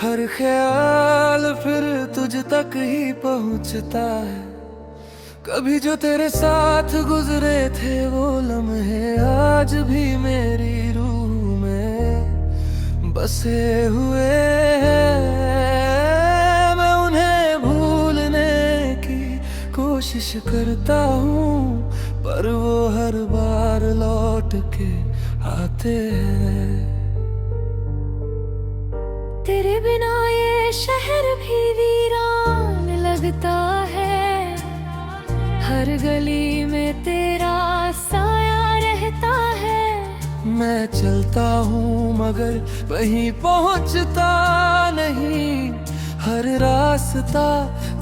हर ख्याल फिर तुझ तक ही पहुंचता है। कभी जो तेरे साथ गुजरे थे वो लम्हे आज भी मेरी रूह में बसे हुए हैं। मैं उन्हें भूलने की कोशिश करता हूँ, पर वो हर बार लौट के आते हैं। तेरे बिना ये शहर भी वीरान लगता है। हर गली में तेरा साया रहता है। मैं चलता हूँ मगर वहीं पहुँचता नहीं। हर रास्ता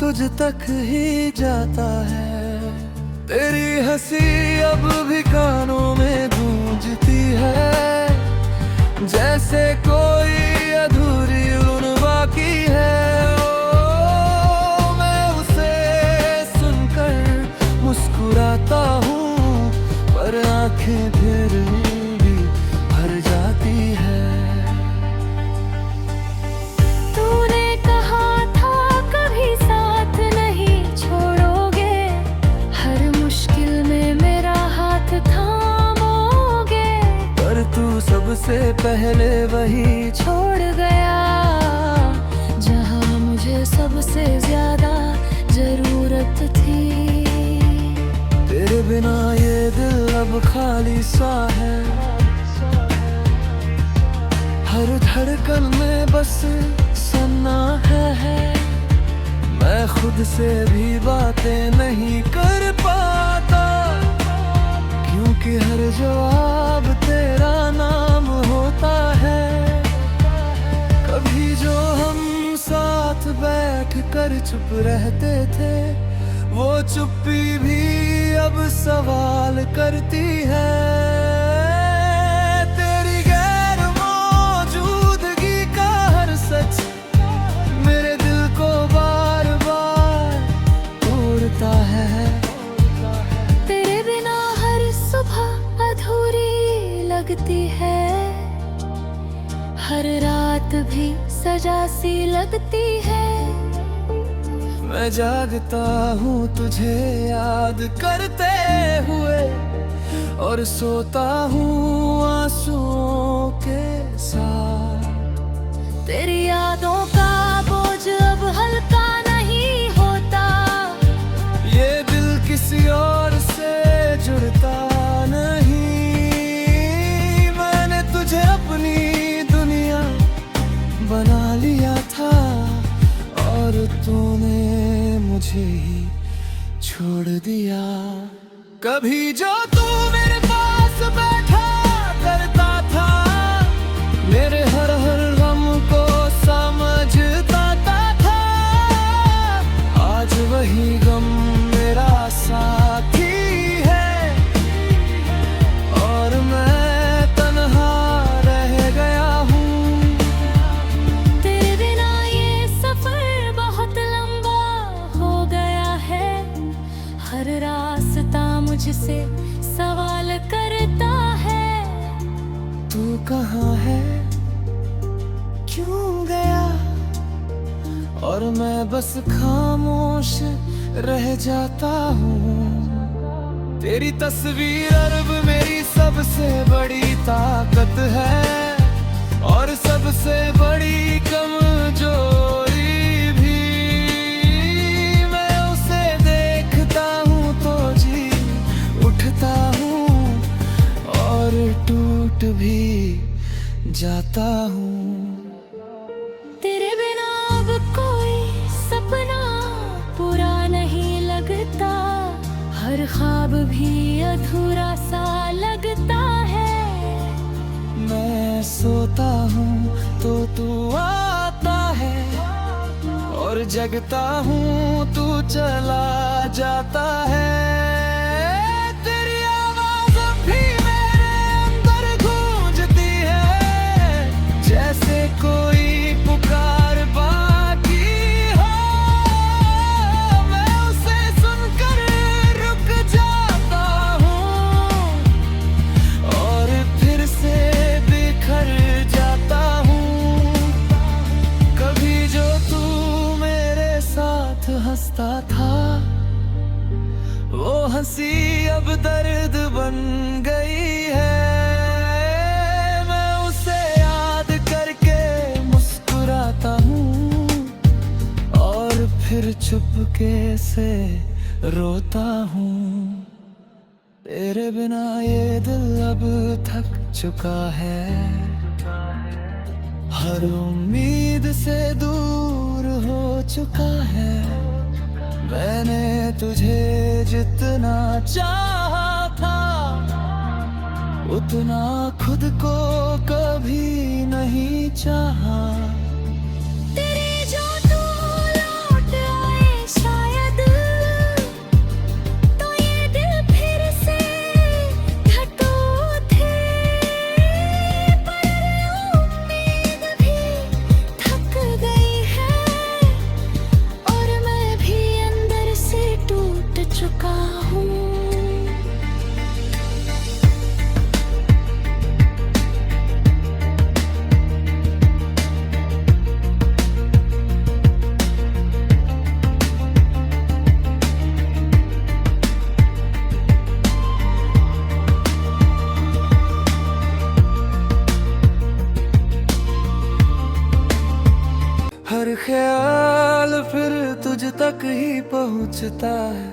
तुझ तक ही जाता है। तेरी हंसी अब भी कानों में गूंजती है, जैसे कोई अधूरी धुन बाकी है। ओ, मैं उसे सुनकर मुस्कुराता हूँ, पर आंखें फिर भी भर जाती है। तूने कहा था कभी साथ नहीं छोड़ोगे, हर मुश्किल में मेरा हाथ थामोगे। पर तू सबसे पहले वही छोड़ गया जहाँ मुझे सबसे ज्यादा जरूरत थी। तेरे बिना ये दिल अब खाली सा है। हर धड़कन में बस सन्नाटा है। मैं खुद से भी बातें नहीं कर पाता, क्योंकि हर जवाब तेरा नाम होता है। कभी जो हम साथ बैठ कर चुप रहते थे, वो चुप्पी भी अब सवाल करती है। तेरी गैर मौजूदगी का हर सच मेरे दिल को बार बार तोड़ता है। तेरे बिना हर सुबह अधूरी लगती है। हर रात भी सजा सी लगती है। मैं जागता हूँ तुझे याद करते हुए, और सोता हूँ आंसुओं के साथ। तेरी यादों का बोझ अब हल्का नहीं होता। ये दिल किसी और से जुड़ता नहीं। मैंने तुझे अपनी दुनिया बना लिया था, और तूने मुझे ही छोड़ दिया। कभी जो तू मेरे पास बैठा करता था, मेरे हर हर गम को समझता था। आज वही गम मेरा साथी है, और मैं तन्हा रह गया हूँ। तेरे बिना ये सफर बहुत लंबा हो गया है। हर रास्ता मुझसे सवाल करता है। तू कहाँ है, क्यों गया? और मैं बस खामोश रह जाता हूँ। तेरी तस्वीर अब मेरी सबसे बड़ी ताकत है, और सबसे बड़ी कमजोरी भी। मैं उसे देखता हूँ तो जी उठता हूँ, और टूट भी जाता हूँ। तेरे बिना अब कोई सपना पूरा नहीं लगता। हर ख्वाब भी अधूरा सा लगता है। मैं सोता हूँ तो तू आता है, और जगता हूँ तू चला जाता है। तेरी आवाज़ अब भी मेरे अंदर गूंजती है, जैसे कोई पुकार बाकी हो। मैं उसे सुनकर रुक जाता हूँ, और फिर से बिखर जाता हूँ। कभी होता था, वो हंसी अब दर्द बन गई है। मैं उसे याद करके मुस्कुराता हूँ और फिर चुपके से रोता हूँ। तेरे बिना ये दिल अब थक चुका है, हर उम्मीद से दूर हो चुका है। मैंने तुझे जितना चाहा था, उतना खुद को कभी नहीं चाहा। तेरे जो तू लौट आए शायद, तो ये दिल फिर से धड़कता थे। पर उम्मीद भी थक गई है और मैं भी अंदर से टूट चुका हूँ। हर ख्याल फिर तुझ तक ही पहुंचता है।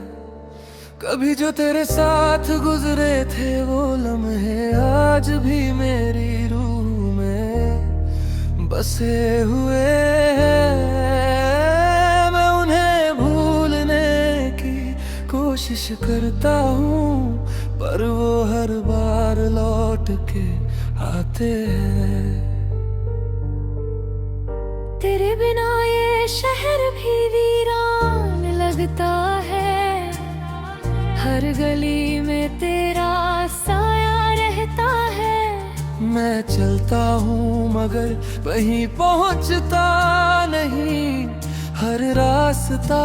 कभी जो तेरे साथ गुजरे थे वो लम्हे आज भी मेरी रूह में बसे हुए हैं। मैं उन्हें भूलने की कोशिश करता हूँ, पर वो हर बार लौट के आते हैं। तेरे बिना ये शहर भी वीरान लगता है, हर गली में तेरा साया रहता है। मैं चलता हूँ मगर कहीं पहुँचता नहीं, हर रास्ता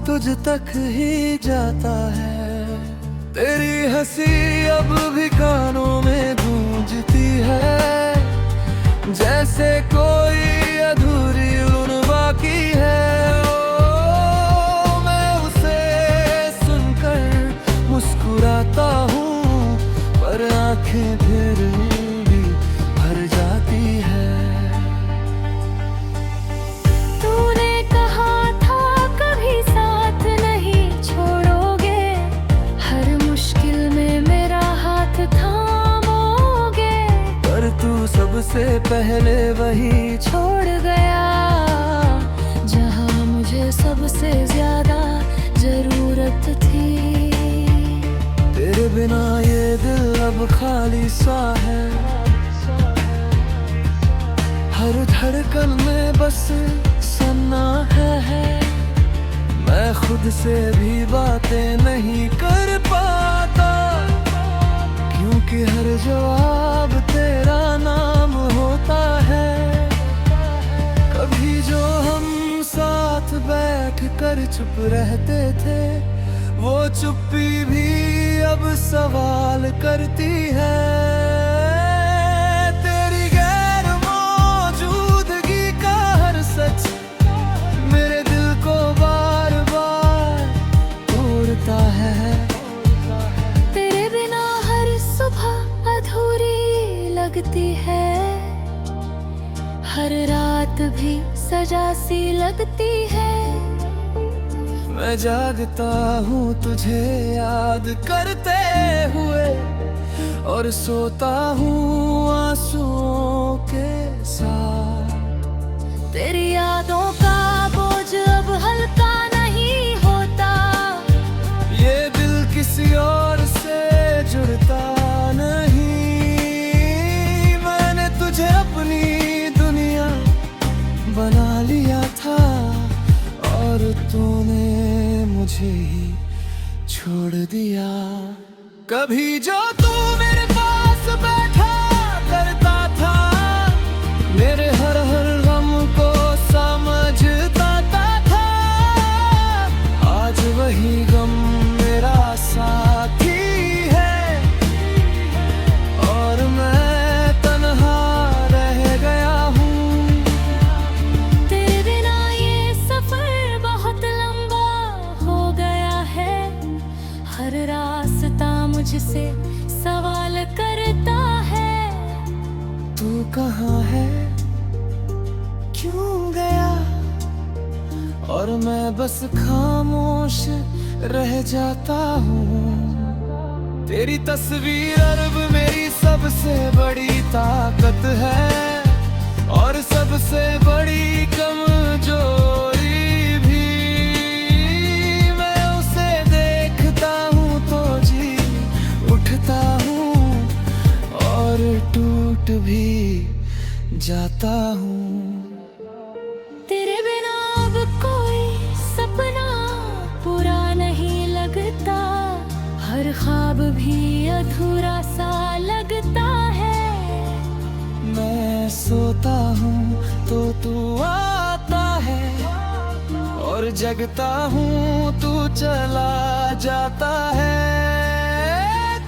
तुझ तक ही जाता है। तेरी हंसी अब भी कानों में गूंजती है, जैसे कोई अधूरी धुन बाकी है। ओ, मैं उसे सुनकर मुस्कुराता हूँ, पर आंखें फिर भी भर जाती है। तूने कहा था कभी साथ नहीं छोड़ोगे, हर मुश्किल में मेरा हाथ थामोगे। पर तू सबसे पहले वही छोड़ गया जहाँ मुझे सबसे ज्यादा जरूरत थी। तेरे बिना ये दिल अब खाली सा है, हर धड़कन में बस सन्नाटा है। मैं खुद से भी बातें नहीं कर पाता, क्योंकि हर जवाब तेरा नाम होता है। कभी जो हम साथ बैठ कर चुप रहते थे, वो चुप्पी भी अब सवाल करती है। तेरी गैर मौजूदगी का हर सच मेरे दिल को बार बार तोड़ता है। तेरे बिना हर सुबह अधूरी लगती है, हर रात भी सजा सी लगती है। मैं जागता हूँ तुझे याद करते हुए, और सोता हूँ आंसुओं के साथ। तेरी यादों का बोझ अब हल्का नहीं होता, ये दिल किसी और से जुड़ता नहीं। मैंने तुझे अपनी दुनिया बना लिया था, और तूने मुझे ही छोड़ दिया। कभी जो तू मेरे पास बैठा करता था, मेरे हर हर गम को समझता था। आज वही गम मेरा साथी है, और मैं तन्हा रह गया हूँ। तेरे बिना ये सफर बहुत लंबा और मैं बस खामोश रह जाता हूँ। तेरी तस्वीर अर्ब मेरी सबसे बड़ी ताकत है, और सबसे बड़ी कमजोरी भी। मैं उसे देखता हूँ तो जी उठता हूँ, और टूट भी जाता हूँ। तेरे बिना अब कोई सपना पूरा नहीं लगता, हर ख्वाब भी अधूरा सा लगता है। मैं सोता हूँ तो तू आता है, और जगता हूँ तू चला जाता है।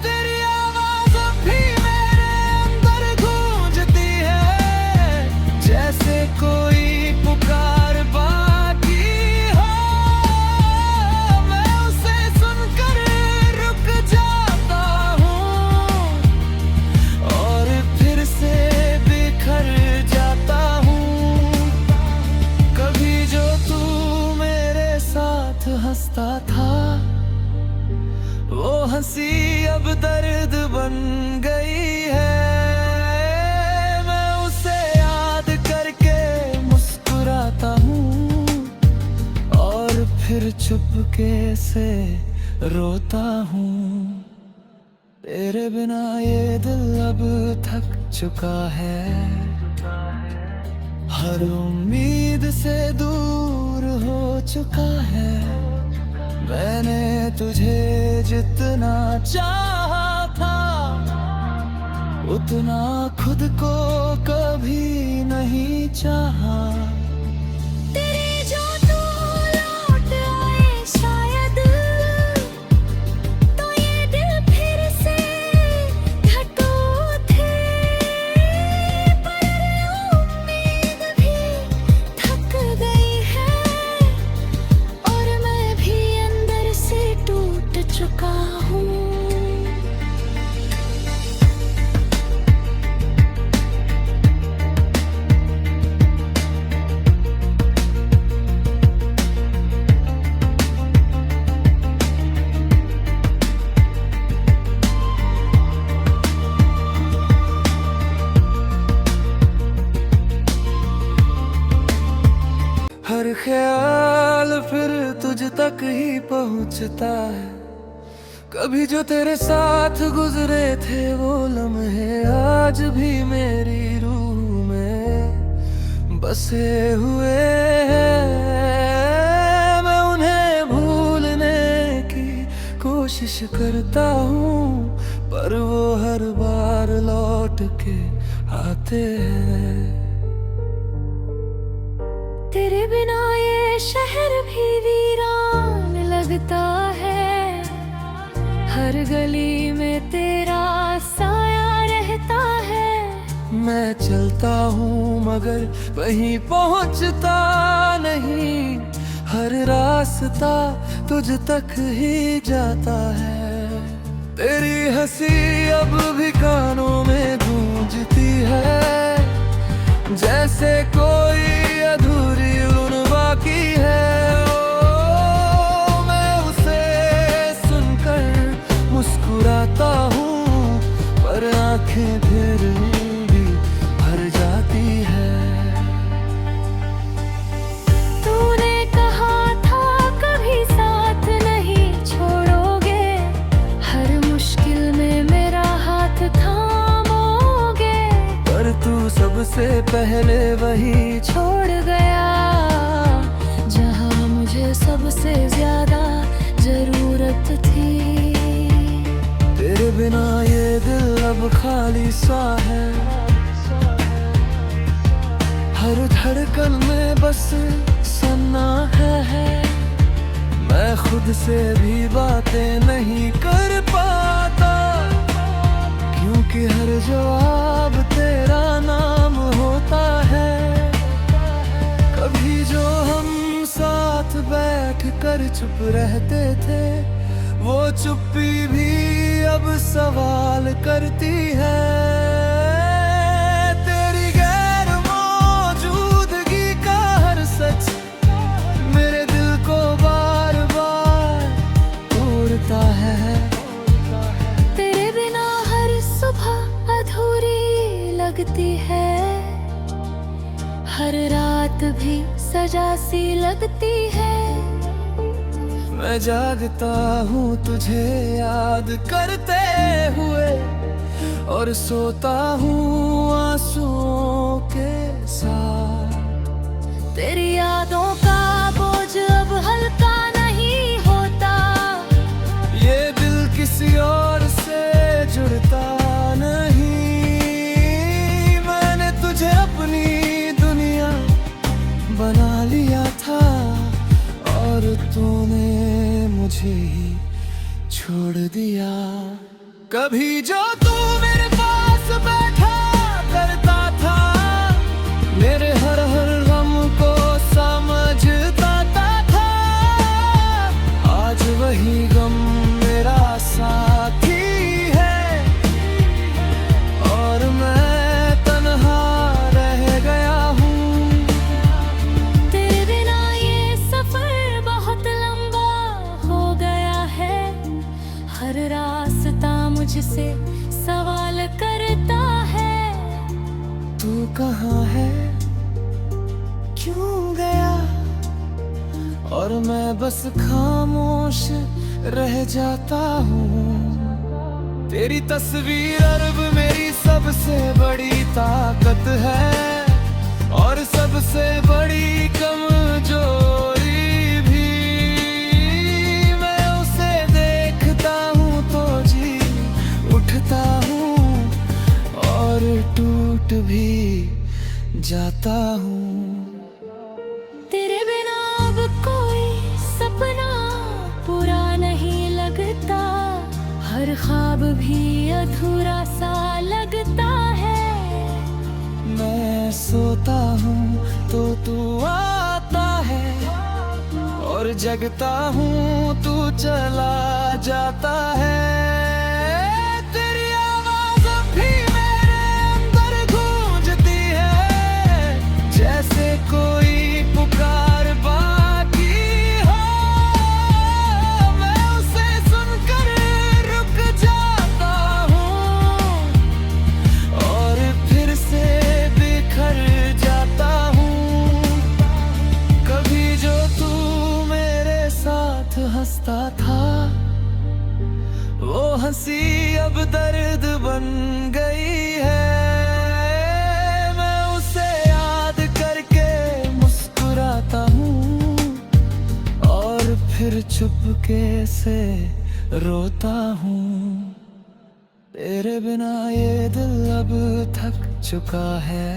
तेरी आवाज़ अब भी मेरे अंदर गूंजती है, जैसे कोई पुकार बाकी हो। मैं उसे सुनकर रुक जाता हूँ, और फिर से बिखर जाता हूँ। कभी जो तू मेरे साथ हंसता था, वो हंसी अब दर्द बन गई है। मैं उसे याद करके मुस्कुराता हूँ, और फिर चुपके से रोता हूँ। तेरे बिना ये दिल अब थक चुका है, हर उम्मीद से दूर हो चुका है। मैंने तुझे जितना चाहा था, उतना खुद को कभी नहीं चाहा। तेरे जो तू लौट आए शायद, तो ये दिल फिर से धड़क उठे। पर उम्मीद भी थक गई है, और मैं भी अंदर से टूट चुका हूँ। हर ख्याल फिर तुझ तक ही पहुंचता है। कभी जो तेरे साथ गुजरे थे वो लम्हे आज भी मेरी रूह में बसे हुए हैं। मैं उन्हें भूलने की कोशिश करता हूँ, पर वो हर बार लौट के आते हैं। तेरे बिना ये शहर भी वीरान लगता है, हर गली में तेरा साया रहता है। मैं चलता हूँ मगर कहीं पहुँचता नहीं, हर रास्ता तुझ तक ही जाता है। तेरी हंसी अब भी कानों में गूंजती है, जैसे कोई अधूरी धुन बाकी है। ओ, मैं उसे सुनकर मुस्कुराता हूँ, पर आंखें फिर भी भर जाती है। तूने कहा था कभी साथ नहीं छोड़ोगे, हर मुश्किल में मेरा हाथ थामोगे। पर तू सबसे पहले वही छोड़ गया, जहाँ मुझे सबसे ज्यादा जरूरत थी। तेरे बिना ये दिल अब खाली सा है, हर धड़कन में बस सन्नाटा है। मैं खुद से भी बातें नहीं कर पाता, क्योंकि हर जवाब तेरा नाम होता है। कभी जो हम साथ बैठ कर चुप रहते थे, वो चुप्पी भी अब सवाल करती है। तेरी गैर मौजूदगी का हर सच मेरे नई सजा सी लगती है। मैं जागता हूँ तुझे याद करते हुए, और सोता हूँ आंसुओं के साथ। तेरी यादों का बोझ अब हल्का नहीं होता, ये दिल किसी और से जुड़ता नहीं। मैंने तुझे अपनी दुनिया बना लिया था, और तूने मुझे ही छोड़ दिया। कभी जो तू मेरे पास बैठा करता था, मेरे हर गम को समझता था। आज वही गम मेरा साथी है, और मैं तन्हा रह गया हूँ। तेरे बिना ये सफर बहुत लंबा हो गया है। हर रास्ता मुझसे सवाल करता है, तू कहाँ है, क्यों गया? और मैं बस खामोश रह जाता हूँ। तेरी तस्वीर अब मेरी सबसे बड़ी ताकत है, और सबसे बड़ी कमजोरी भी। मैं उसे देखता हूँ तो जी उठता हूँ, और टूट भी जाता हूँ। तेरे बिना अब कोई सपना पूरा नहीं लगता, हर ख्वाब भी अधूरा सा लगता है। मैं सोता हूँ तो तू आता है, और जगता हूँ तू चला जाता है। तेरी आवाज़ अब भी मेरे अंदर गूंजती है, जैसे कोई पुकार बाकी हो। मैं उसे सुनकर रुक जाता हूँ, और फिर से बिखर जाता हूँ। कभी जो तू मेरे साथ हंसता था, वो हंसी अब दर्द बन गई है। मैं उसे याद करके मुस्कुराता हूँ, और फिर चुपके से रोता हूँ। तेरे बिना ये दिल अब थक चुका है,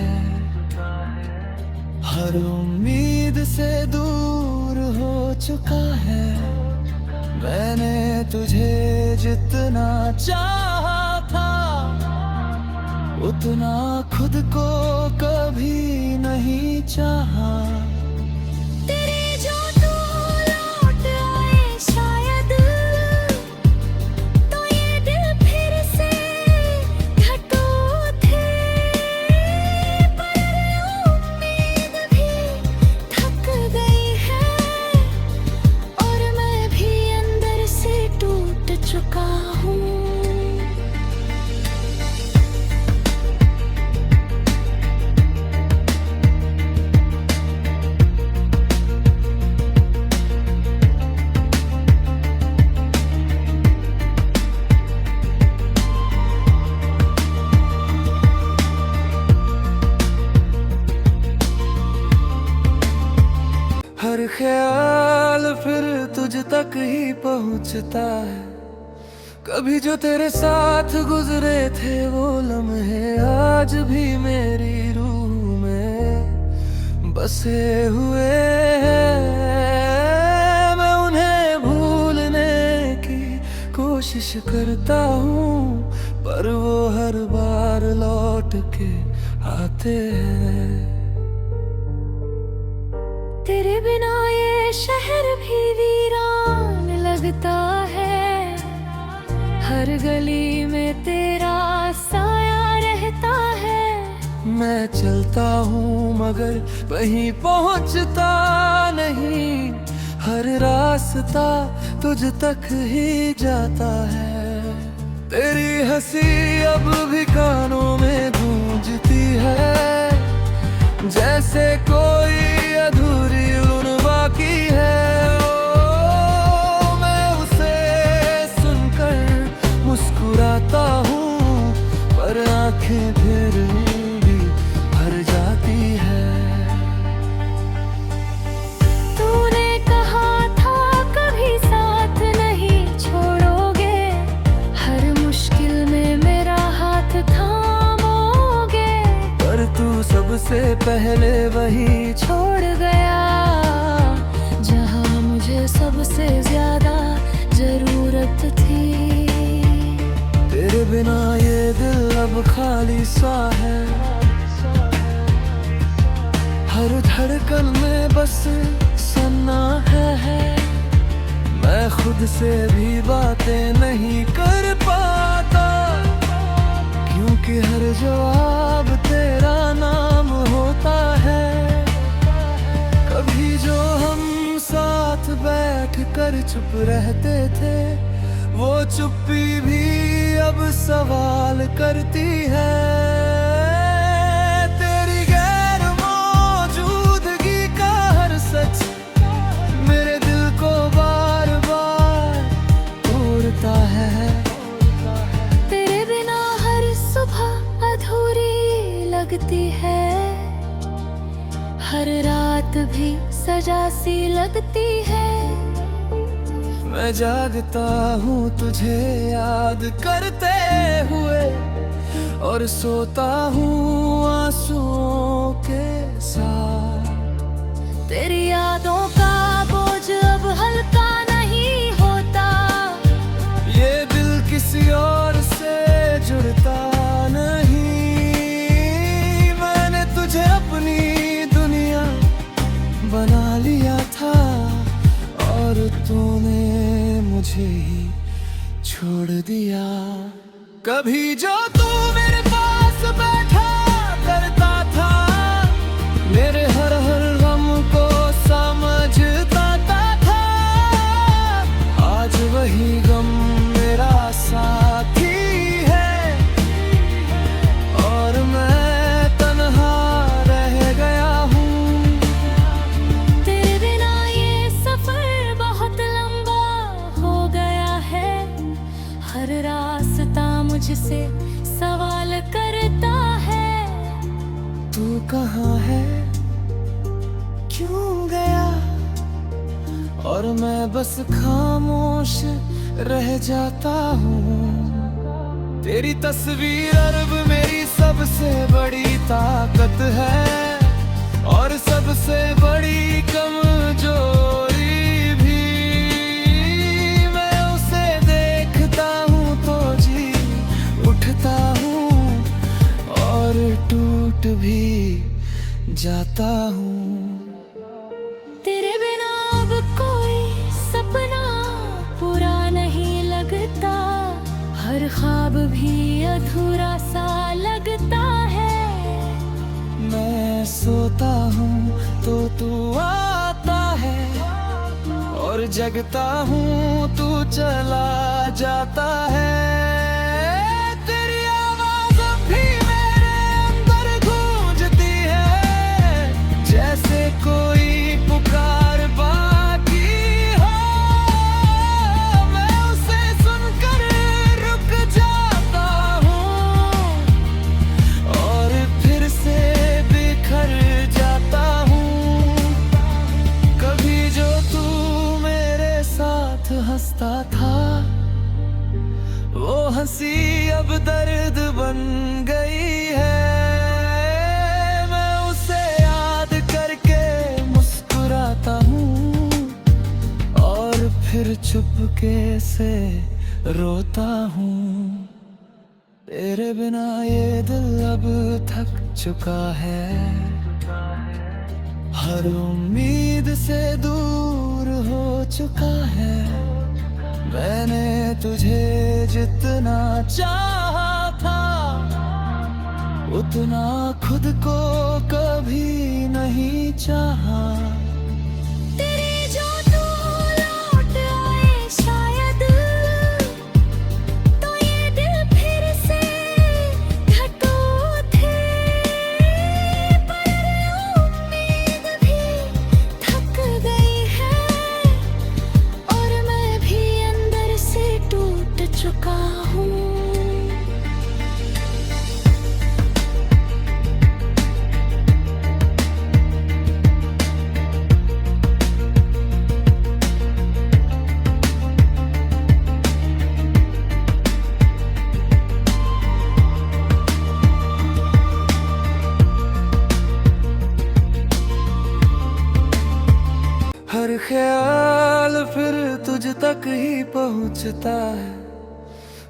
हर उम्मीद से दूर हो चुका है। मैंने तुझे जितना चाहा था, उतना खुद को कभी नहीं चाहा। तेरे जो तू लौट आए शायद, तो ये दिल फिर से ढटू थे। पर उम्मीद भी थक गई है, और मैं भी अंदर से टूट चुका हूँ। हर ख्याल फिर तुझ तक ही पहुंचता है। कभी जो तेरे साथ गुजरे थे वो लम्हे आज भी मेरी रूह में बसे हुए हैं। मैं उन्हें भूलने की कोशिश करता हूँ, पर वो हर बार लौट के आते हैं। तेरे बिना ये शहर भी वीरान लगता है, हर गली में तेरा साया रहता है। मैं चलता हूँ मगर कहीं पहुँचता नहीं, हर रास्ता तुझ तक ही जाता है। तेरी हंसी अब भी कानों में गूंजती है, जैसे कोई से पहले वही छोड़ गया जहाँ मुझे सबसे ज्यादा जरूरत थी। तेरे बिना ये दिल अब खाली सा है, हर धड़कन में बस सन्नाटा है। मैं खुद से भी बातें नहीं कर पाता, क्योंकि हर जवाब तेरा नाम होता है। कभी जो हम साथ बैठ कर चुप रहते थे, वो चुप्पी भी अब सवाल करती है। तेरी गैर मौजूदगी का हर सच मेरे दिल को बार बार तोड़ता है। तेरे बिना हर सुबह अधूरी लगती है, हर रात भी सजा सी लगती है। मैं जागता हूँ तुझे याद करते हुए, और सोता हूँ आंसुओं के साथ। तेरी यादों का बोझ अब हल्का नहीं होता, ये दिल किसी और से जुड़ता नहीं। मैंने तुझे अपनी दुनिया बना लिया था, और तूने मुझे ही छोड़ दिया। कभी जो तू मेरे पास बैठा करता था, मेरे हर हर गम को समझता था। आज वही गम मेरा साथी है, और मैं तन्हा रह गया हूँ। तेरे बिना ये सफर बहुत लंबा हो गया है, हर रास्ता मुझसे सवाल करता है। तू कहाँ है, क्यों गया, और मैं बस खामोश रह जाता हूँ। तेरी तस्वीर अब मेरी सबसे बड़ी ताकत है, और सबसे बड़ी कमजोरी भी। मैं उसे देखता हूँ तो जी उठता हूँ, और टूट भी जाता हूँ। तेरे बिना अब कोई सपना पूरा नहीं लगता, हर ख्वाब भी अधूरा सा लगता है। मैं सोता हूँ तो तू आता है, और जगता हूँ तू चला जाता है। तेरी आवाज़ अब भी मेरे अंदर गूंजती है, जैसे कोई पुकार बाकी हो। मैं उसे सुनकर रुक जाता हूँ, और फिर से बिखर जाता हूँ। कभी जो तू मेरे साथ हंसता था, वो हंसी अब दर्द बन गई है। मैं उसे याद करके मुस्कुराता हूँ, और फिर चुपके से रोता हूँ। तेरे बिना ये दिल अब थक चुका है, हर उम्मीद से दूर हो चुका है। मैंने तुझे जितना चाहा था, उतना खुद को कभी नहीं चाहा। तेरे जो तू लौट आए शायद, तो ये दिल फिर से धड़के थे। पर उम्मीद भी थक गई है, और मैं भी अंदर से टूट चुका हूँ। हर ख्याल फिर तुझ तक ही पहुंचता है।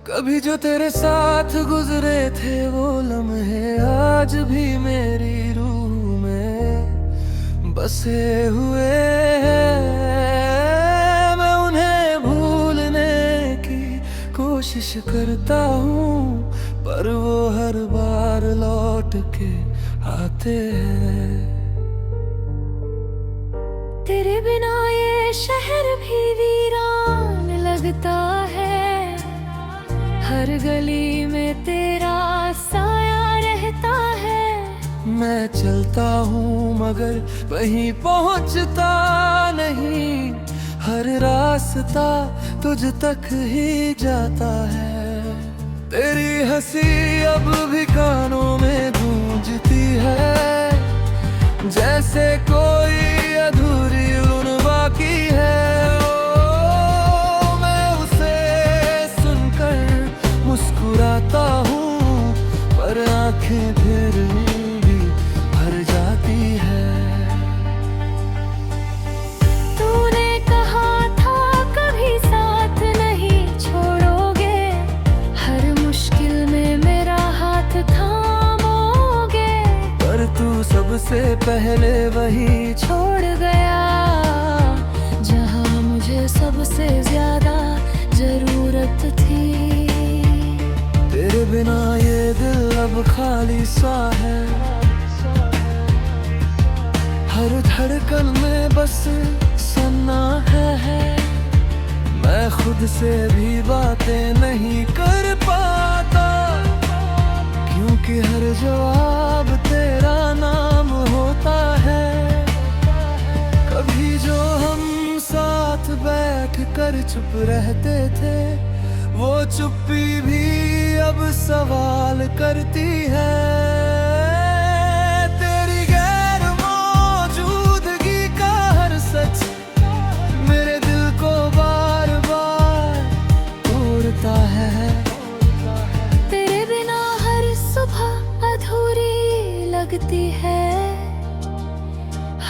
कभी जो तेरे साथ गुजरे थे वो लम्हे आज भी मेरी रूह में बसे हुए हैं। मैं उन्हें भूलने की कोशिश करता हूँ, पर वो हर बार लौट के आते हैं। तेरे बिना ये शहर भी वीरान लगता है। हर गली में तेरा साया रहता है। मैं चलता हूँ मगर वहीं पहुँचता नहीं। हर रास्ता तुझ तक ही जाता है। तेरी हंसी अब भी कानों में गूंजती है, जैसे कोई अधूरी धुन बाकी है। मुस्कुराता हूँ पर आंखें फिर भी भर जाती है। तूने कहा था कभी साथ नहीं छोड़ोगे, हर मुश्किल में मेरा हाथ थामोगे। पर तू सबसे पहले वही छोड़ गया जहाँ मुझे सबसे ज्यादा जरूरत थी। तेरे बिना ये दिल अब खाली सा है। हर धड़कन में बस सन्नाटा है। मैं खुद से भी बातें नहीं कर पाता, क्योंकि हर जवाब तेरा नाम होता है। कभी जो हम साथ बैठ कर चुप रहते थे, वो चुप्पी भी अब सवाल करती है। तेरी गैर मौजूदगी का हर सच मेरे दिल को बार बार तोड़ता है। तेरे बिना हर सुबह अधूरी लगती है।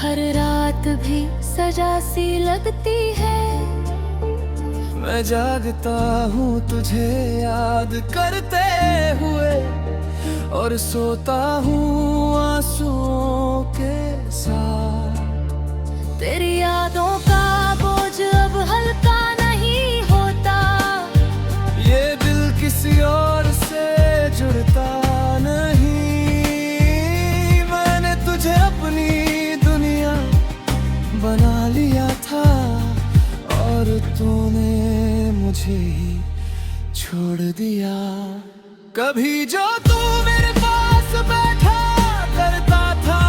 हर रात भी सजा सी लगती है। मैं जागता हूँ तुझे याद करते हुए, और सोता हूँ आंसुओं के साथ। तेरी यादों का बोझ अब हल्का नहीं होता। ये दिल किसी और से जुड़ता नहीं। मैंने तुझे अपनी दुनिया बना लिया था, और तूने मुझे ही छोड़ दिया। कभी जो तू मेरे पास बैठा करता था,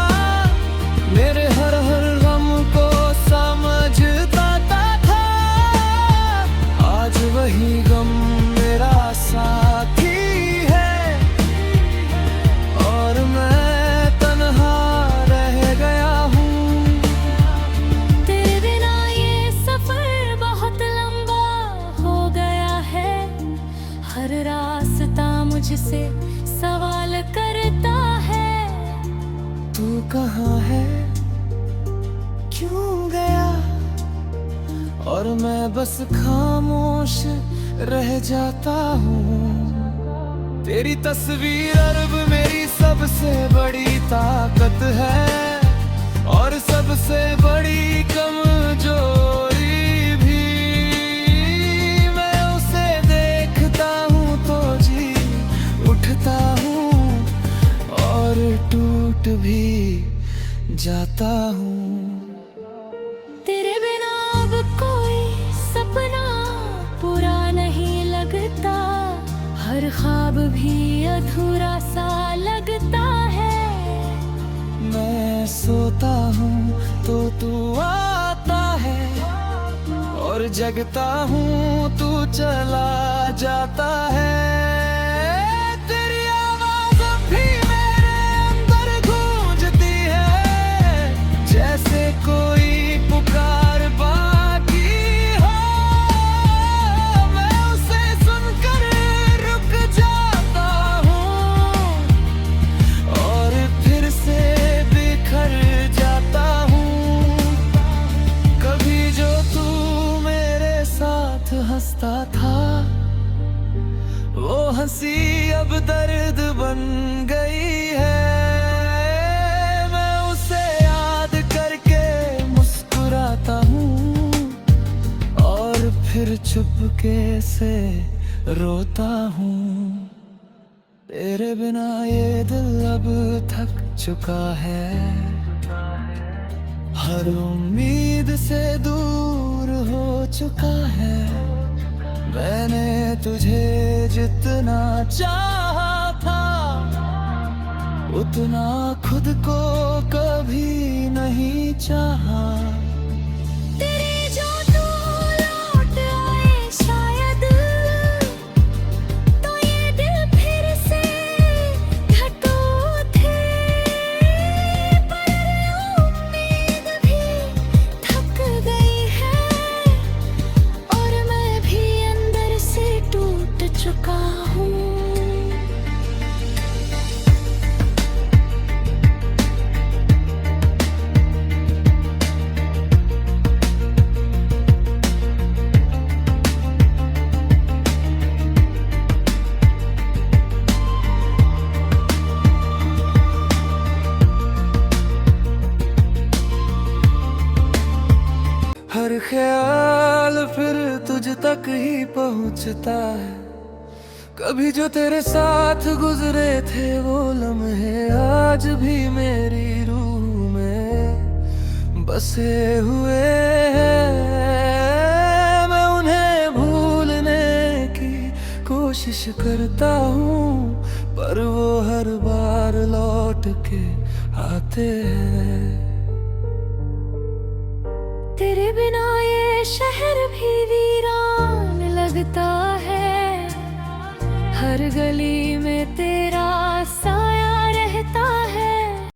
मेरे हर गम को समझता था। आज वही गम मेरा साथी है, और मैं तन्हा रह गया हूँ। तेरे बिना ये सफर बहुत लंबा हो गया है। हर रास्ता मुझसे सवाल करता है। तू कहाँ है, क्यों गया? और मैं बस खामोश रह जाता हूँ। तेरी तस्वीर अब मेरी सबसे बड़ी ताकत है, और सबसे बड़ी कमजोरी भी। मैं उसे देखता हूँ तो जी उठता हूँ, और टूट भी जाता हूँ। तेरे बिना अब कोई सपना पूरा नहीं लगता। हर ख्वाब भी अधूरा सा लगता है। मैं सोता हूँ तो तू आता है, और जगता हूँ तू चला जाता है। तेरी आवाज़ अब भी मेरे अंदर गूंजती है, जैसे कोई पुकार बाकी हो। मैं उसे सुनकर रुक जाता हूँ, और फिर से बिखर जाता हूँ। हंसता था, वो हंसी अब दर्द बन गई है। मैं उसे याद करके मुस्कुराता हूँ और फिर चुपके से रोता हूँ। तेरे बिना ये दिल अब थक चुका है, हर उम्मीद से दूर हो चुका है। मैंने तुझे जितना चाहा था, उतना खुद को कभी नहीं चाहा। तेरे जो तू लौट आए शायद, तो ये दिल फिर से धड़कता थे। पर उम्मीद भी थक गई है, और मैं भी अंदर से टूट चुका हूँ। हर ख्याल फिर तुझ तक ही पहुंचता है, कभी जो तेरे साथ गुजरे थे वो लम्हे आज भी मेरी रूह में बसे हुए हैं। मैं उन्हें भूलने की कोशिश करता हूँ, पर वो हर बार लौट के आते हैं। तेरे बिना ये शहर भी वीरान लगता है, हर गली